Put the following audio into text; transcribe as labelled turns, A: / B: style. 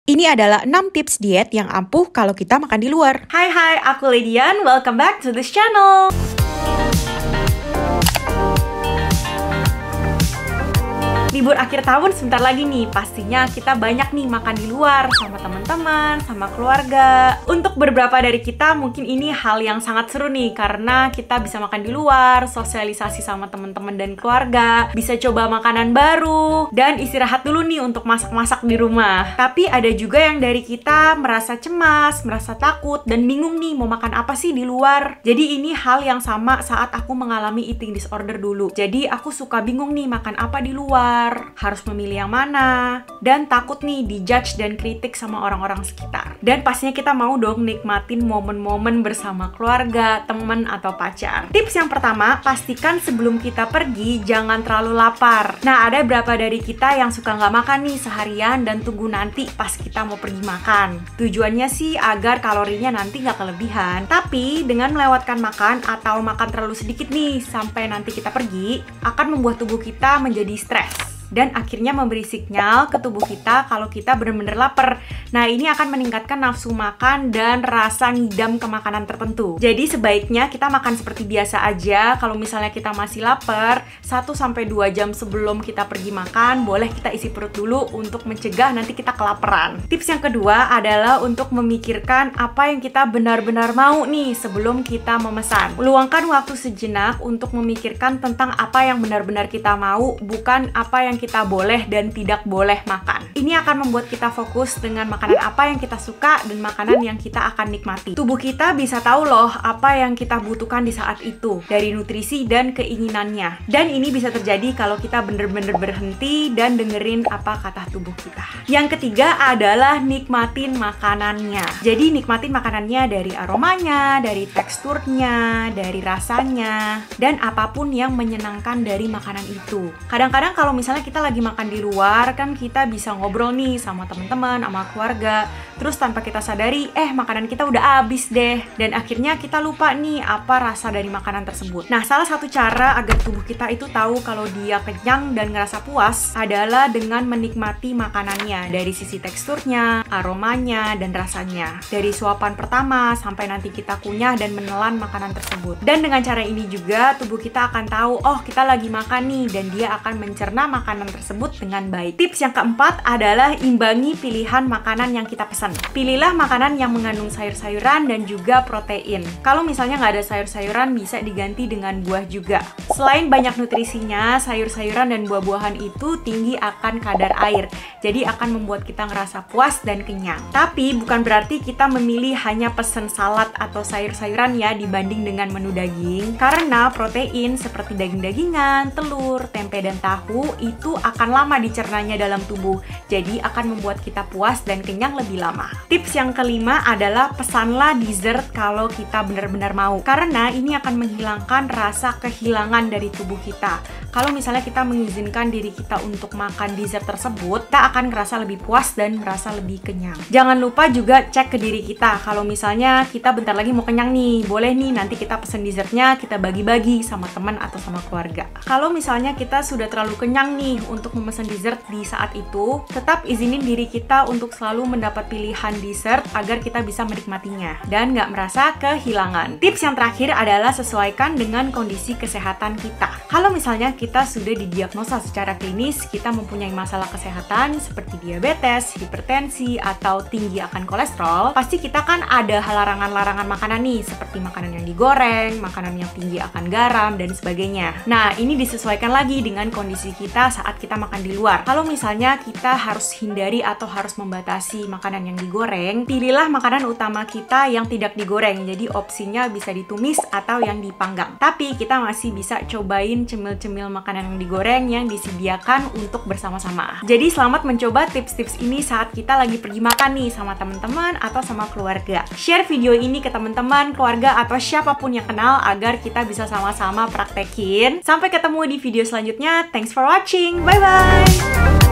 A: Ini adalah 6 tips diet yang ampuh kalau kita makan di luar.
B: Hai, aku Lydian. Welcome back to this channel. Libur akhir tahun sebentar lagi nih, pastinya kita banyak nih makan di luar sama teman-teman, sama keluarga. Untuk beberapa dari kita mungkin ini hal yang sangat seru nih, karena kita bisa makan di luar, sosialisasi sama teman-teman dan keluarga, bisa coba makanan baru, dan istirahat dulu nih untuk masak-masak di rumah. Tapi ada juga yang dari kita merasa cemas, merasa takut, dan bingung nih mau makan apa sih di luar. Jadi ini hal yang sama saat aku mengalami eating disorder dulu. Jadi aku suka bingung nih makan apa di luar, harus memilih yang mana, dan takut nih dijudge dan kritik sama orang-orang sekitar. Dan pastinya kita mau dong nikmatin momen-momen bersama keluarga, teman, atau pacar. Tips yang pertama, pastikan sebelum kita pergi jangan terlalu lapar. Nah, ada berapa dari kita yang suka nggak makan nih seharian dan tunggu nanti pas kita mau pergi makan. Tujuannya sih agar kalorinya nanti nggak kelebihan. Tapi dengan melewatkan makan atau makan terlalu sedikit nih sampai nanti kita pergi, akan membuat tubuh kita menjadi stres. Dan akhirnya memberi sinyal ke tubuh kita kalau kita benar-benar lapar. Nah, ini akan meningkatkan nafsu makan dan rasa ngidam ke makanan tertentu. Jadi sebaiknya kita makan seperti biasa aja. Kalau misalnya kita masih lapar, 1-2 jam sebelum kita pergi makan, boleh kita isi perut dulu untuk mencegah nanti kita kelaparan. Tips yang kedua adalah untuk memikirkan apa yang kita benar-benar mau nih sebelum kita memesan. Luangkan waktu sejenak untuk memikirkan tentang apa yang benar-benar kita mau, bukan apa yang kita boleh dan tidak boleh makan. Ini akan membuat kita fokus dengan makanan apa yang kita suka dan makanan yang kita akan nikmati. Tubuh kita bisa tahu loh apa yang kita butuhkan di saat itu dari nutrisi dan keinginannya. Dan ini bisa terjadi kalau kita bener-bener berhenti dan dengerin apa kata tubuh kita. Yang ketiga adalah nikmatin makanannya. Jadi nikmatin makanannya dari aromanya, dari teksturnya, dari rasanya, dan apapun yang menyenangkan dari makanan itu. Kadang-kadang kalau misalnya kita lagi makan di luar, kan kita bisa ngobrol nih sama teman-teman, sama keluarga. Terus tanpa kita sadari, makanan kita udah habis deh. Dan akhirnya kita lupa nih apa rasa dari makanan tersebut. Nah, salah satu cara agar tubuh kita itu tahu kalau dia kenyang dan ngerasa puas adalah dengan menikmati makanannya dari sisi teksturnya, aromanya, dan rasanya. Dari suapan pertama sampai nanti kita kunyah dan menelan makanan tersebut. Dan dengan cara ini juga tubuh kita akan tahu, oh kita lagi makan nih, dan dia akan mencerna makanan tersebut dengan baik. Tips yang keempat adalah imbangi pilihan makanan yang kita pesan. Pilihlah makanan yang mengandung sayur-sayuran dan juga protein. Kalau misalnya nggak ada sayur-sayuran, bisa diganti dengan buah juga. Selain banyak nutrisinya, sayur-sayuran dan buah-buahan itu tinggi akan kadar air. Jadi akan membuat kita ngerasa puas dan kenyang. Tapi bukan berarti kita memilih hanya pesen salad atau sayur-sayuran ya dibanding dengan menu daging. Karena protein seperti daging-dagingan, telur, tempe, dan tahu itu akan lama dicernanya dalam tubuh, jadi akan membuat kita puas dan kenyang lebih lama. Tips yang kelima adalah pesanlah dessert kalau kita benar-benar mau, karena ini akan menghilangkan rasa kehilangan dari tubuh kita. Kalau misalnya kita mengizinkan diri kita untuk makan dessert tersebut, kita akan ngerasa lebih puas dan merasa lebih kenyang. Jangan lupa juga cek ke diri kita, kalau misalnya kita bentar lagi mau kenyang nih, boleh nih nanti kita pesen dessertnya, kita bagi-bagi sama teman atau sama keluarga. Kalau misalnya kita sudah terlalu kenyang nih untuk memesan dessert di saat itu, tetap izinin diri kita untuk selalu mendapat pilihan dessert agar kita bisa menikmatinya dan nggak merasa kehilangan. Tips yang terakhir adalah sesuaikan dengan kondisi kesehatan kita. Kalau misalnya kita sudah didiagnosa secara klinis, kita mempunyai masalah kesehatan seperti diabetes, hipertensi, atau tinggi akan kolesterol, pasti kita kan ada larangan-larangan makanan nih, seperti makanan yang digoreng, makanan yang tinggi akan garam, dan sebagainya. Nah, ini disesuaikan lagi dengan kondisi kita saat kita makan di luar. Kalau misalnya kita harus hindari atau harus membatasi makanan yang digoreng, pilihlah makanan utama kita yang tidak digoreng. Jadi opsinya bisa ditumis atau yang dipanggang. Tapi kita masih bisa cobain cemil-cemil makanan yang digoreng yang disediakan untuk bersama-sama. Jadi selamat mencoba tips-tips ini saat kita lagi pergi makan nih sama teman-teman atau sama keluarga. Share video ini ke teman-teman, keluarga, atau siapapun yang kenal agar kita bisa sama-sama praktekin. Sampai ketemu di video selanjutnya. Thanks for watching. Bye-bye!